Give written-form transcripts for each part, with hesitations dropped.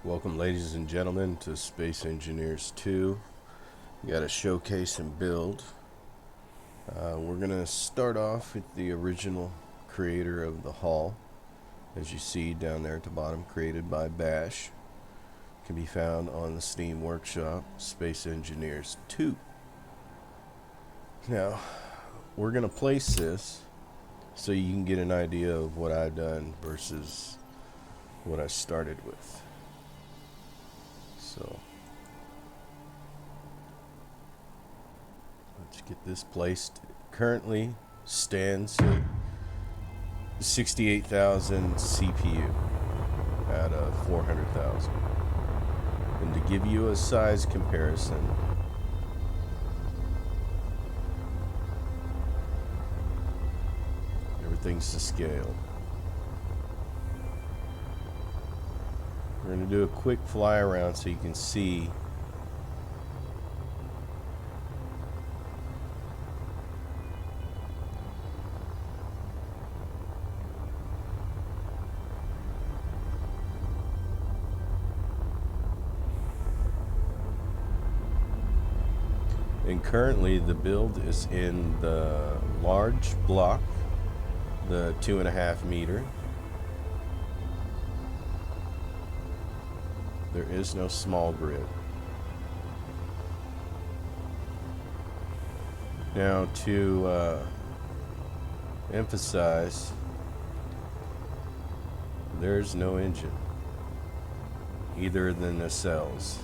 Welcome, ladies and gentlemen, to Space Engineers 2. We got a showcase and build. We're going to start off with the original creator of the hull. As you see down there at the bottom, created by Bash. Can be found on the Steam Workshop, Space Engineers 2. Now, we're going to place this so you can get an idea of what I've done versus what I started with. So let's get this placed. It currently stands at 68,000 CPU out of 400,000. And to give you a size comparison, everything's to scale. We're going to do a quick fly around so you can see and currently the build is in the large block, the 2.5 meter. There is no small grid. Now to emphasize, there's no engine, either of the nacelles.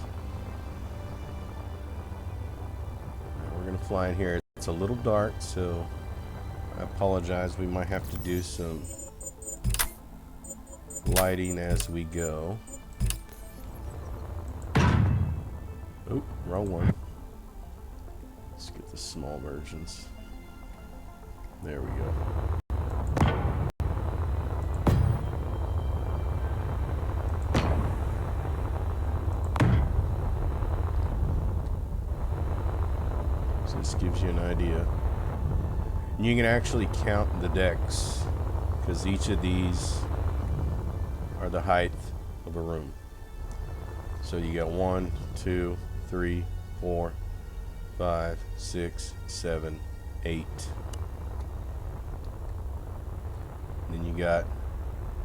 We're going to fly in here. It's a little dark, so I apologize. We might have to do some lighting as we go. Oop, wrong one. Let's get the small versions. There we go. So this gives you an idea. And you can actually count the decks, because each of these are the height of a room. So you got 1, 2, 3, 4, 5, 6, 7, 8. And then you got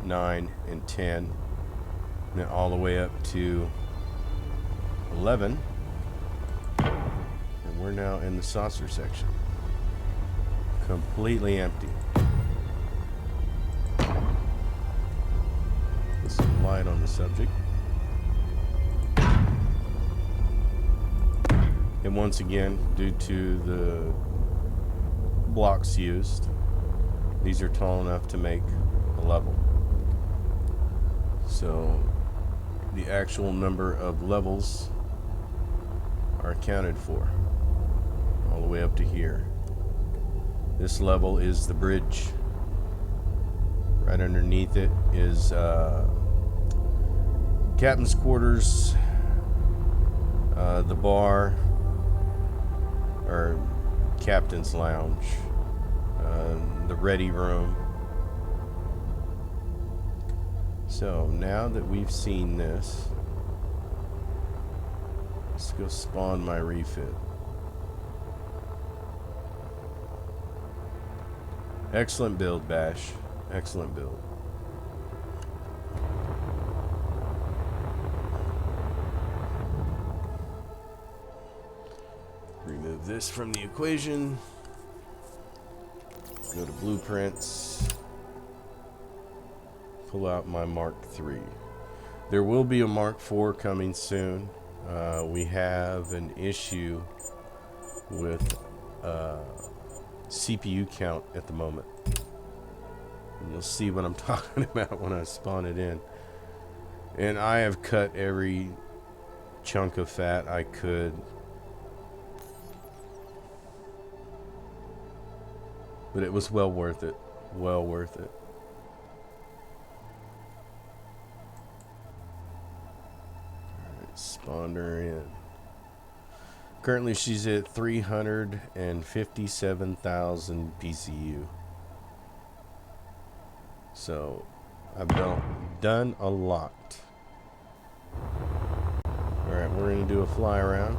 9 and 10. And then all the way up to 11. And we're now in the saucer section. Completely empty. Put some light on the subject. And once again, due to the blocks used, these are tall enough to make a level. So the actual number of levels are accounted for all the way up to here. This level is the bridge. Right underneath it is captain's quarters, the bar, or captain's lounge, the ready room. So now that we've seen this, let's go spawn my refit. Excellent build, Bash. Excellent build. Remove this from the equation. Go to blueprints. Pull out my Mark III. There will be a Mark IV coming soon. We have an issue with CPU count at the moment. And you'll see what I'm talking about when I spawn it in. And I have cut every chunk of fat I could. But it was well worth it. Well worth it. Alright, spawned her in. Currently she's at 357,000 PCU. So I've done a lot. Alright, we're going to do a fly around.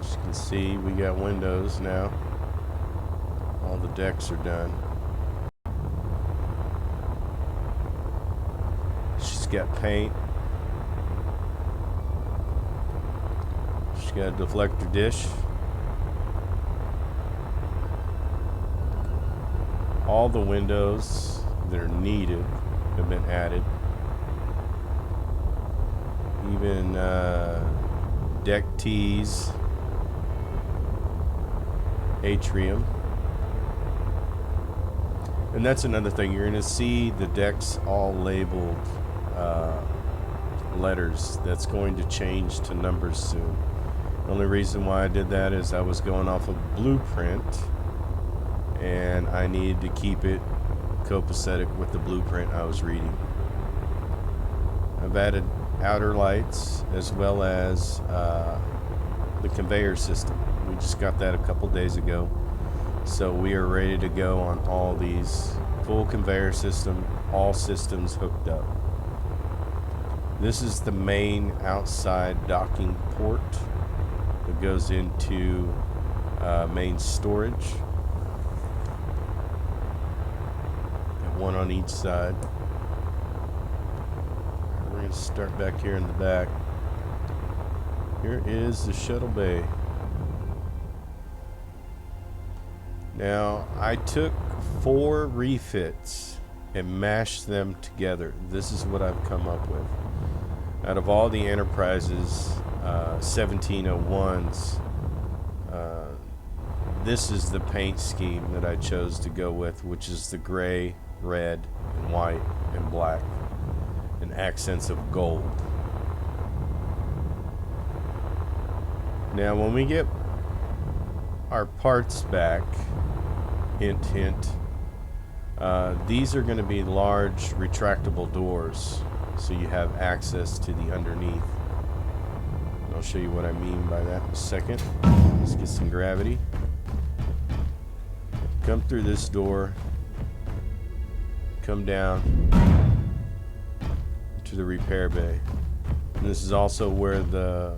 As you can see, we got windows now. All the decks are done. She's got paint. She's got a deflector dish. All the windows that are needed have been added. Even deck tees, atrium. And that's another thing. You're going to see the decks all labeled letters. That's going to change to numbers soon. The only reason why I did that is I was going off of blueprint, and I needed to keep it copacetic with the blueprint I was reading. I've added outer lights as well as the conveyor system. We just got that a couple days ago, so we are ready to go on all these. Full conveyor system, all systems hooked up. This is the main outside docking port that goes into main storage. One on each side. We're going to start back here in the back. Here is the shuttle bay. Now, I took 4 refits and mashed them together. This is what I've come up with. Out of all the Enterprises 1701s, this is the paint scheme that I chose to go with, which is the gray, red, and white, and black, and accents of gold. Now, when we get our parts back, hint, hint, these are going to be large retractable doors, so you have access to the underneath. And I'll show you what I mean by that in a second. Let's get some gravity. Come through this door, come down to the repair bay. And this is also where the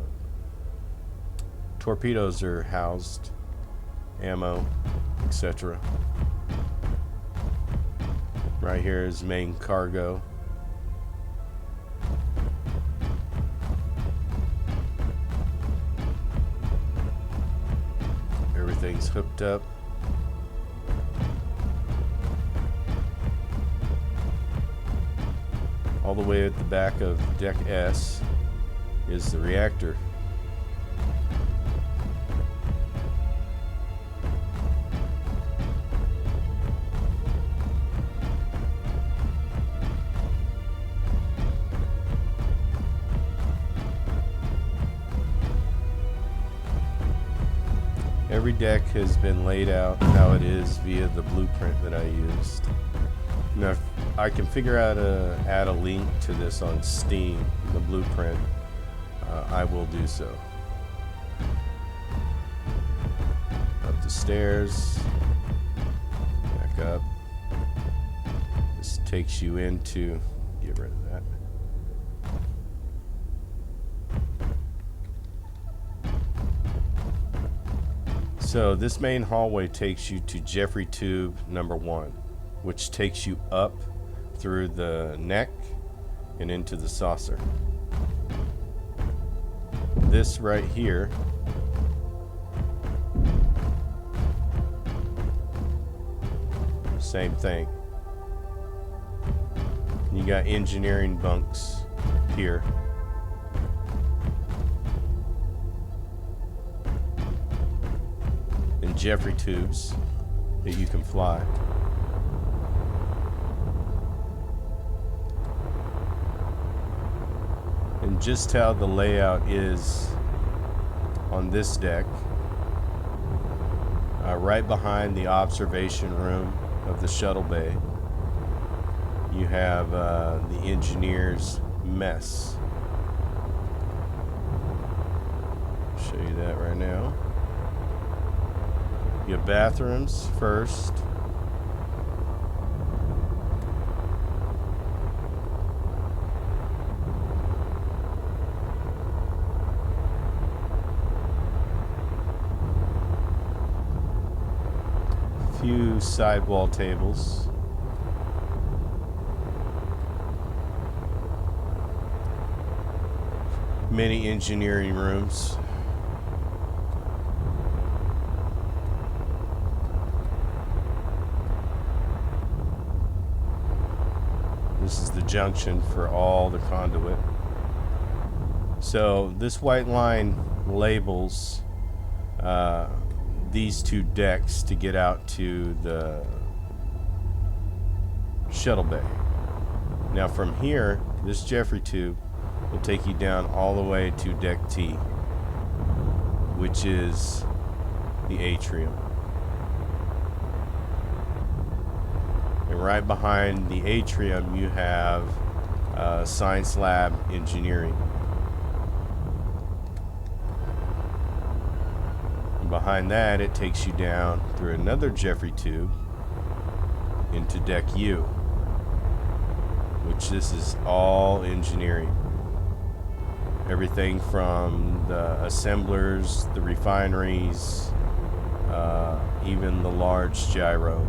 torpedoes are housed, ammo, etc. Right here is main cargo. Everything's hooked up. All the way at the back of deck S is the reactor. Every deck has been laid out how it is via the blueprint that I used. Now, if I can figure out to add a link to this on Steam, the blueprint, I will do so. Up the stairs, back up. This takes you into, get rid of that. So this main hallway takes you to Jeffrey tube number 1, which takes you up through the neck and into the saucer. This right here same thing. You got engineering bunks here. And Jeffrey tubes that you can fly. And just how the layout is on this deck, right behind the observation room of the shuttle bay, you have the engineer's mess. I'll show you that right now. You have bathrooms first. few sidewall tables. Many engineering rooms. This is the junction for all the conduit. So this white line labels these two decks to get out to the shuttle bay. Now from here, this Jeffrey tube will take you down all the way to deck T, which is the atrium. And right behind the atrium you have Science Lab Engineering. And behind that it takes you down through another Jeffrey tube into deck U, which this is all engineering. Everything from the assemblers, the refineries, even the large gyro.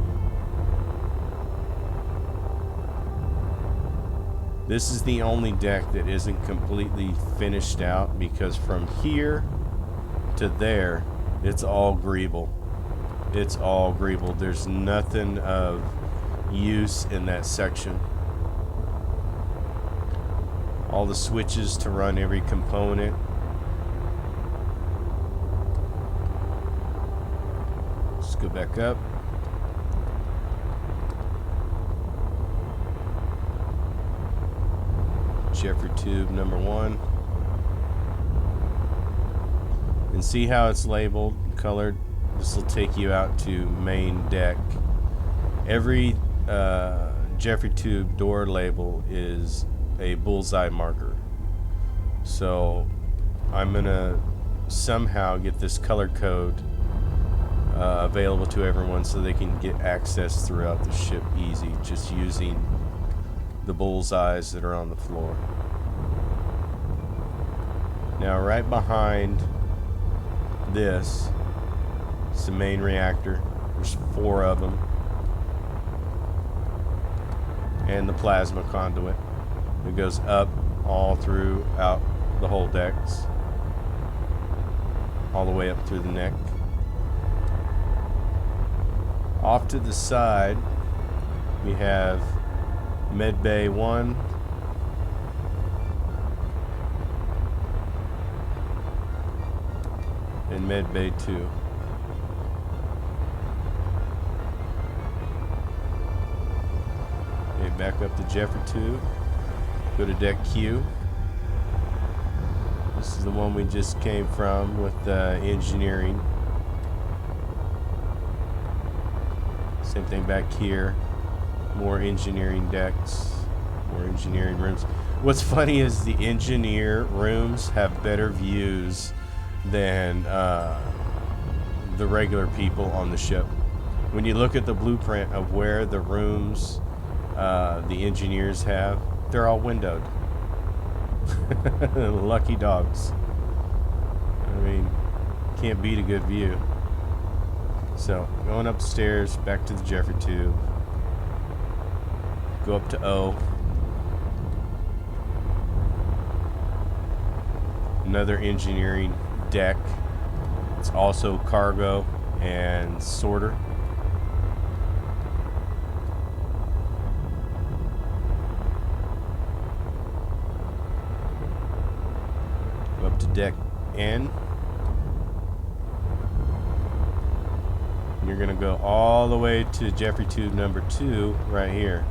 This is the only deck that isn't completely finished out, because from here to there, it's all greeble. It's all greeble. There's nothing of use in that section. All the switches to run every component. Let's go back up. Jeffrey tube number 1. And see how it's labeled, colored? This will take you out to main deck. Every Jeffrey tube door label is a bullseye marker. So I'm gonna somehow get this color code available to everyone so they can get access throughout the ship easy, just using the bullseyes that are on the floor. Now right behind this is the main reactor. There's 4 of them, and the plasma conduit. It goes up all throughout the whole decks, all the way up through the neck. Off to the side, we have Med Bay 1, and Med Bay 2. Okay, back up to Jeffrey tube. Go to deck Q. This is the one we just came from with engineering. Same thing back here. More engineering decks, more engineering rooms. What's funny is the engineer rooms have better views than the regular people on the ship. When you look at the blueprint of where the rooms the engineers have, they're all windowed. Lucky dogs. I mean, can't beat a good view. So, going upstairs, back to the Jeffrey tube. Go up to O. Another engineering deck. It's also cargo and sorter. Go up to deck N. And you're gonna go all the way to Jeffrey tube number 2 right here.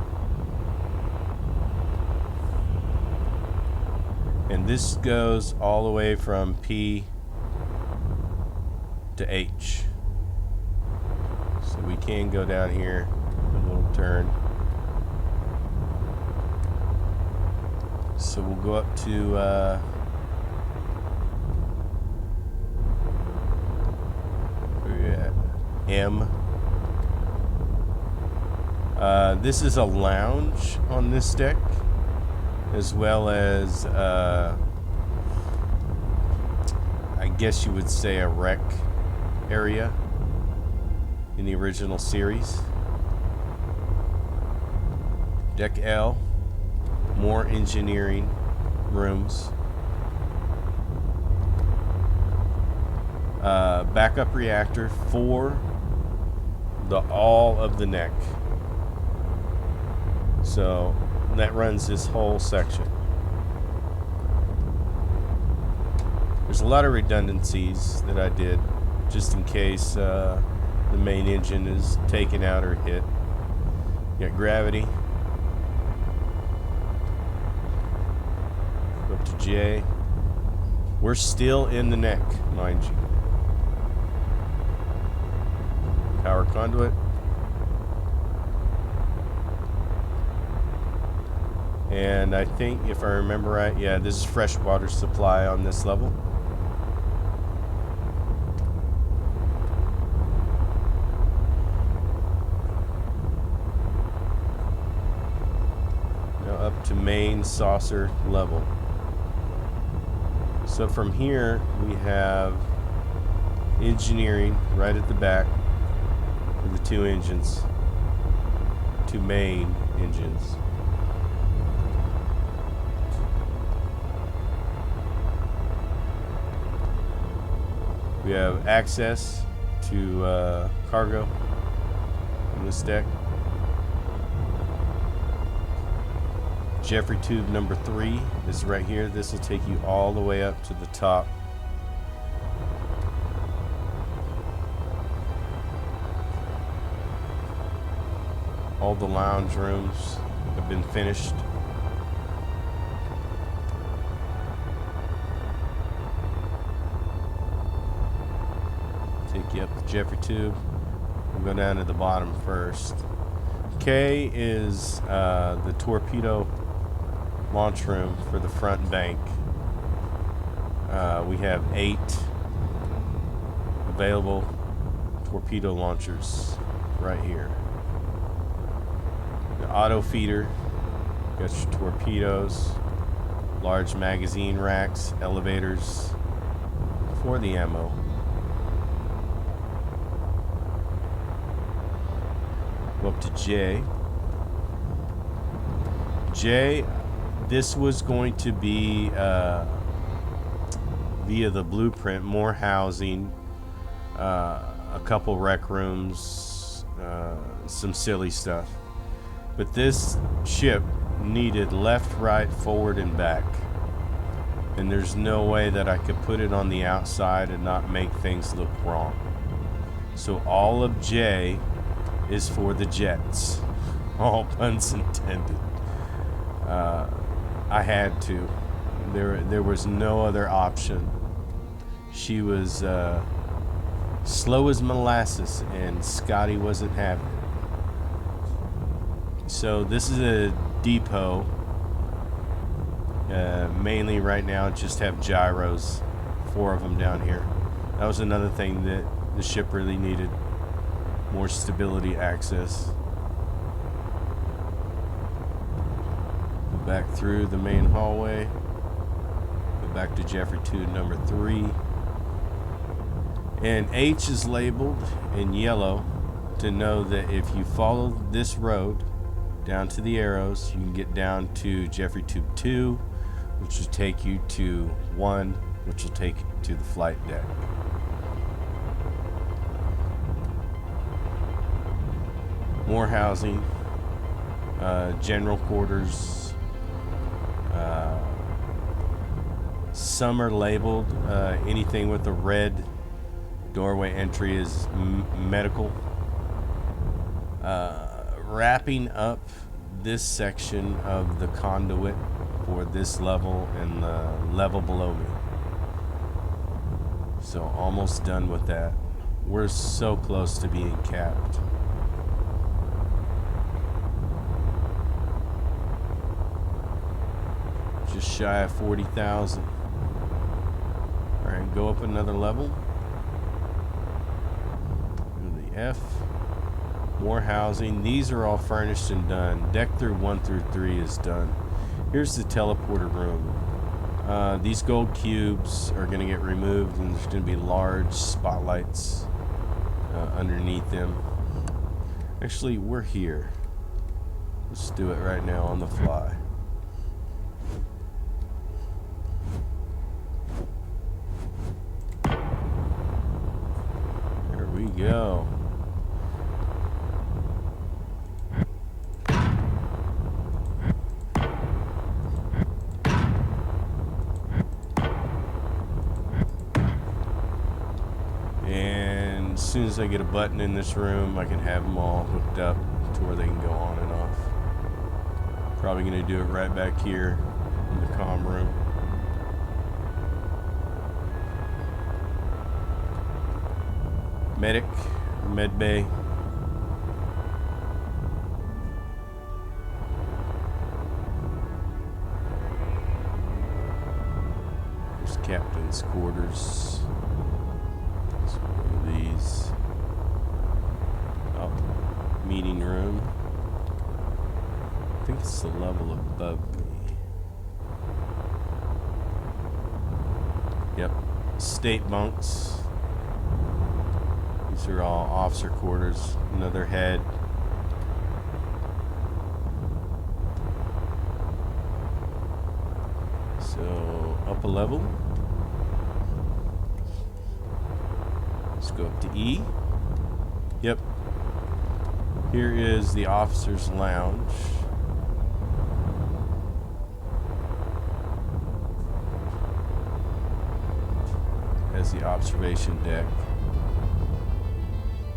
And this goes all the way from P to H. So we can go down here, a little turn. So we'll go up to where are we at? M. This is a lounge on this deck, as well as I guess you would say a rec area. in the original series. Deck L, more engineering rooms. Backup reactor for all of the neck. So that runs this whole section. There's a lot of redundancies that I did just in case the main engine is taken out or hit. You got gravity. Go up to J. We're still in the neck, mind you. Power conduit. And I think, if I remember right, yeah, this is fresh water supply on this level. Now up to main saucer level. So from here, we have engineering right at the back for the two engines, two main engines. We have access to cargo on this deck. Jeffrey tube number 3 is right here. This will take you all the way up to the top. All the lounge rooms have been finished. Take you up the Jeffrey tube. We'll go down to the bottom first. K is the torpedo launch room for the front bank. We have 8 available torpedo launchers right here. The auto feeder, got your torpedoes, large magazine racks, elevators for the ammo. Go up to J. J, this was going to be via the blueprint, more housing, a couple rec rooms, some silly stuff. But this ship needed left, right, forward, and back. And there's no way that I could put it on the outside and not make things look wrong. So all of J is for the jets. All puns intended. I had to. There was no other option. She was slow as molasses, and Scotty wasn't having it. So this is a depot. Mainly right now just have gyros, 4 of them down here. That was another thing that the ship really needed. More stability access. Go back through the main hallway. Go back to Jeffrey tube number 3. And H is labeled in yellow to know that if you follow this road down to the arrows, you can get down to Jeffrey tube 2, which will take you to 1, which will take you to the flight deck. More housing, general quarters. Some are labeled. Anything with a red doorway entry is medical. Wrapping up this section of the conduit for this level and the level below me. So almost done with that. We're so close to being capped. Just shy of 40,000. Alright, go up another level. Go to the F. More housing. These are all furnished and done. Deck through 1 through 3 is done. Here's the teleporter room. These gold cubes are going to get removed, and there's going to be large spotlights underneath them. Actually, we're here. Let's do it right now on the fly. There we go. And as soon as I get a button in this room, I can have them all hooked up to where they can go on and off. Probably going to do it right back here in the comm room. Medic, med bay. There's captain's quarters. There's one of these. Oh, meeting room. I think it's the level above me. Yep. State bunks. These are all officer quarters. Another head. So, up a level. Let's go up to E. Yep. Here is the officer's lounge. As the observation deck.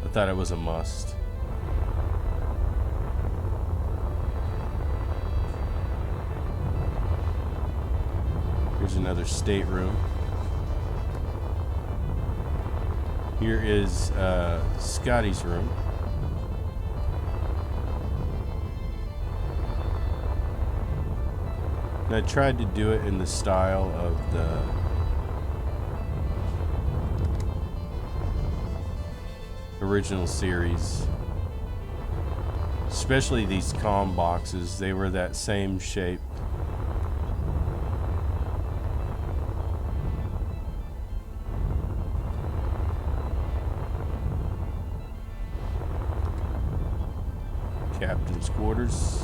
I thought it was a must. Here's another stateroom. Here is Scotty's room. And I tried to do it in the style of the original series, especially these comm boxes. They were that same shape. Captain's quarters.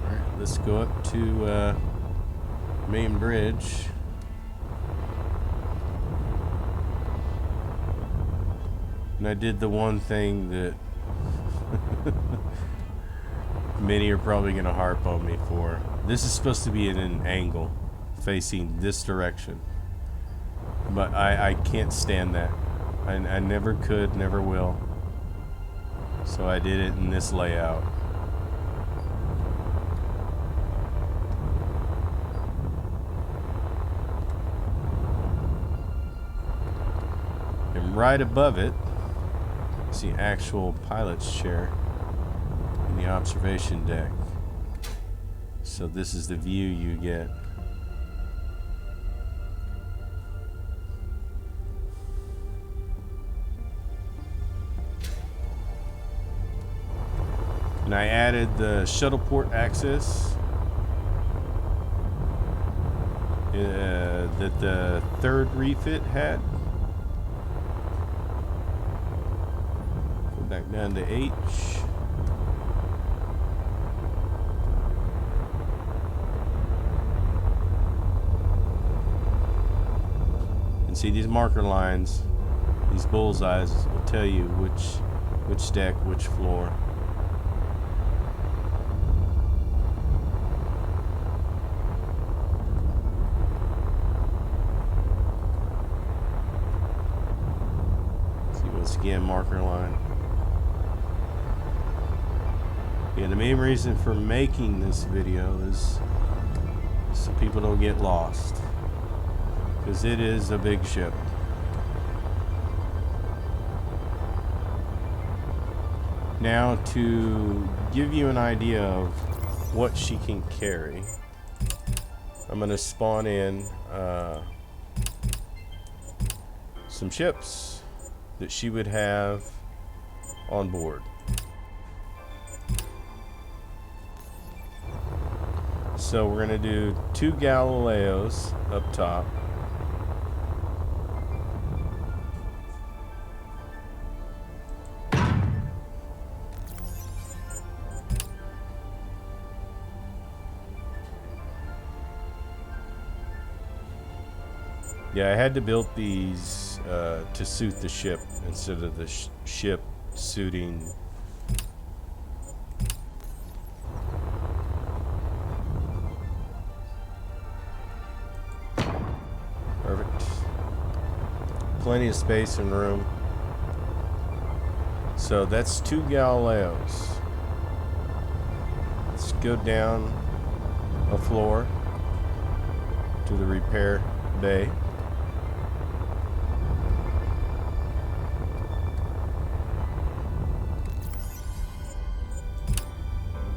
All right, let's go up to main bridge. And I did the one thing that many are probably going to harp on me for. This is supposed to be in an angle facing this direction, but I can't stand that. I never could, never will. So I did it in this layout. Right above it is the actual pilot's chair in the observation deck. So this is the view you get. And I added the shuttle port access that the third refit had. Back down to H. And see these marker lines, these bullseyes will tell you which deck, which floor. See, once again, marker line. Yeah, the main reason for making this video is so people don't get lost, because it is a big ship. Now, to give you an idea of what she can carry, I'm going to spawn in some ships that she would have on board. So we're going to do 2 Galileos up top. Yeah, I had to build these to suit the ship instead of the ship suiting. Perfect. Plenty of space and room. So that's 2 Galileos. Let's go down a floor to the repair bay.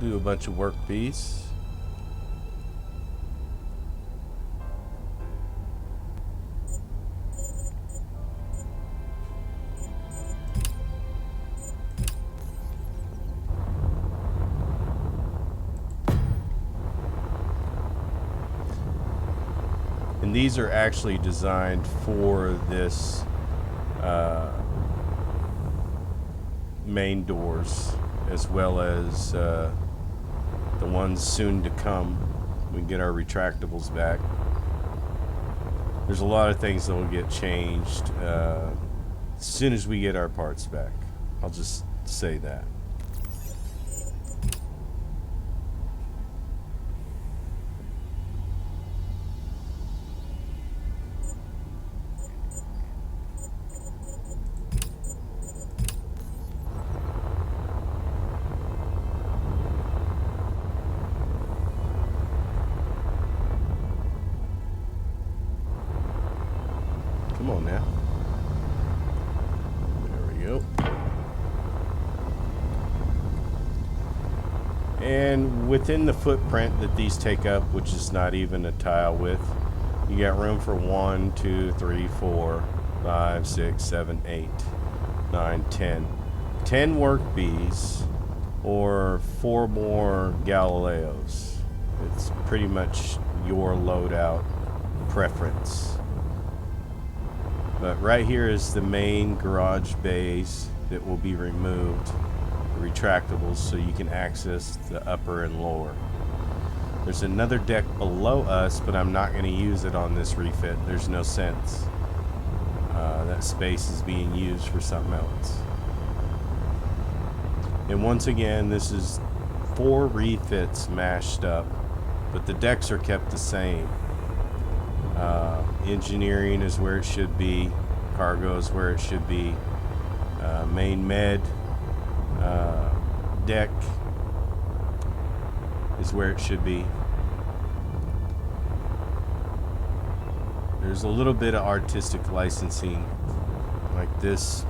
Do a bunch of work piece. And these are actually designed for this main doors, as well as the ones soon to come. We get our retractables back. There's a lot of things that will get changed as soon as we get our parts back. I'll just say that. Come on now. There we go. And within the footprint that these take up, which is not even a tile width, you got room for 1, 2, 3, 4, 5, 6, 7, 8, 9, 10. 10 work bees or 4 more Galileos. It's pretty much your loadout preference. But right here is the main garage bays that will be removed, the retractables, so you can access the upper and lower. There's another deck below us, but I'm not going to use it on this refit. There's no sense. That space is being used for something else. And once again, this is 4 refits mashed up, but the decks are kept the same. Engineering is where it should be. Cargo is where it should be. Main med deck is where it should be. There's a little bit of artistic licensing, like this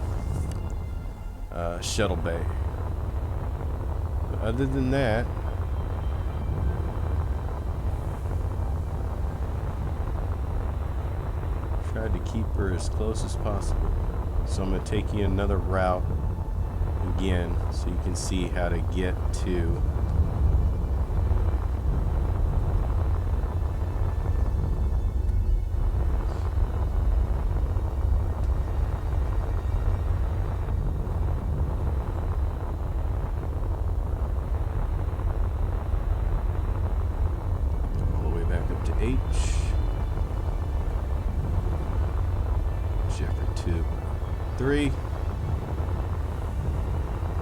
shuttle bay. But other than that, tried to keep her as close as possible. So I'm going to take you another route again so you can see how to get to all the way back up to H. 2, 3,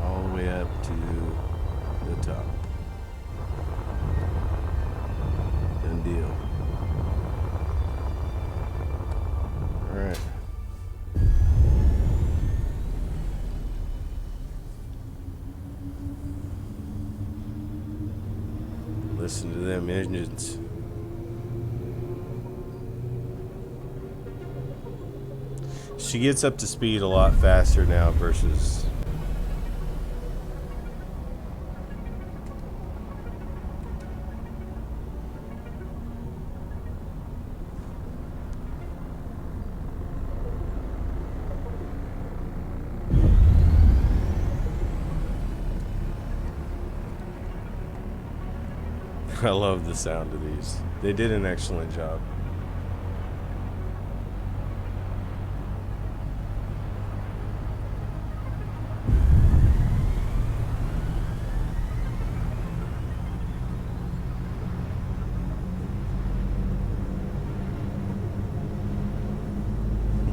all the way up to the top. Done deal. All right. Listen to them engines. She gets up to speed a lot faster now versus I love the sound of these. They did an excellent job.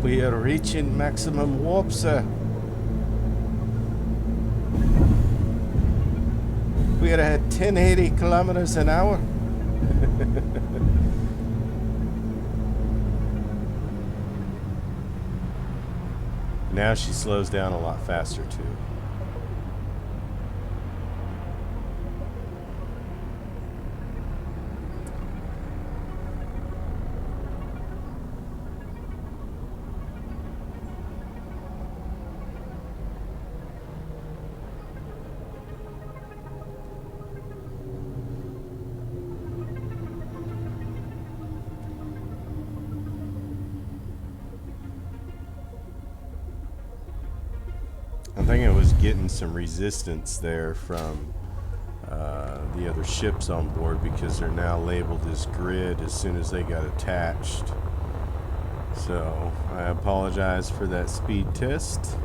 We are reaching maximum warp, sir. We are at 1080 kilometers an hour. Now she slows down a lot faster too. I think it was getting some resistance there from the other ships on board, because they're now labeled as grid as soon as they got attached. So I apologize for that speed test.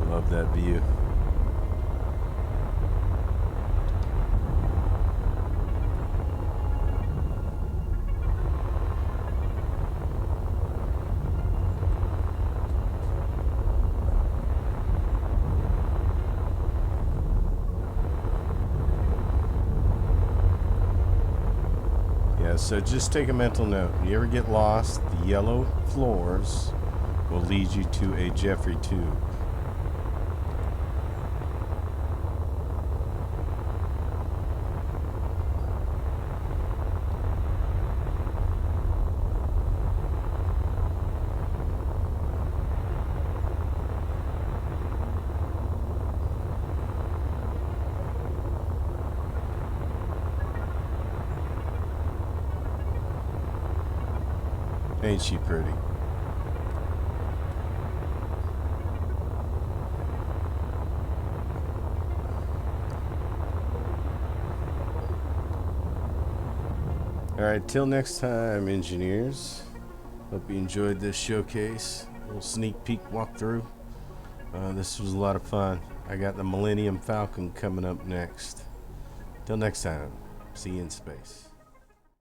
Love that view. Yeah, so just take a mental note. If you ever get lost, the yellow floors will lead you to a Jeffrey tube. Ain't she pretty? Alright, till next time, engineers. Hope you enjoyed this showcase. A little sneak peek walkthrough. This was a lot of fun. I got the Millennium Falcon coming up next. Till next time, see you in space.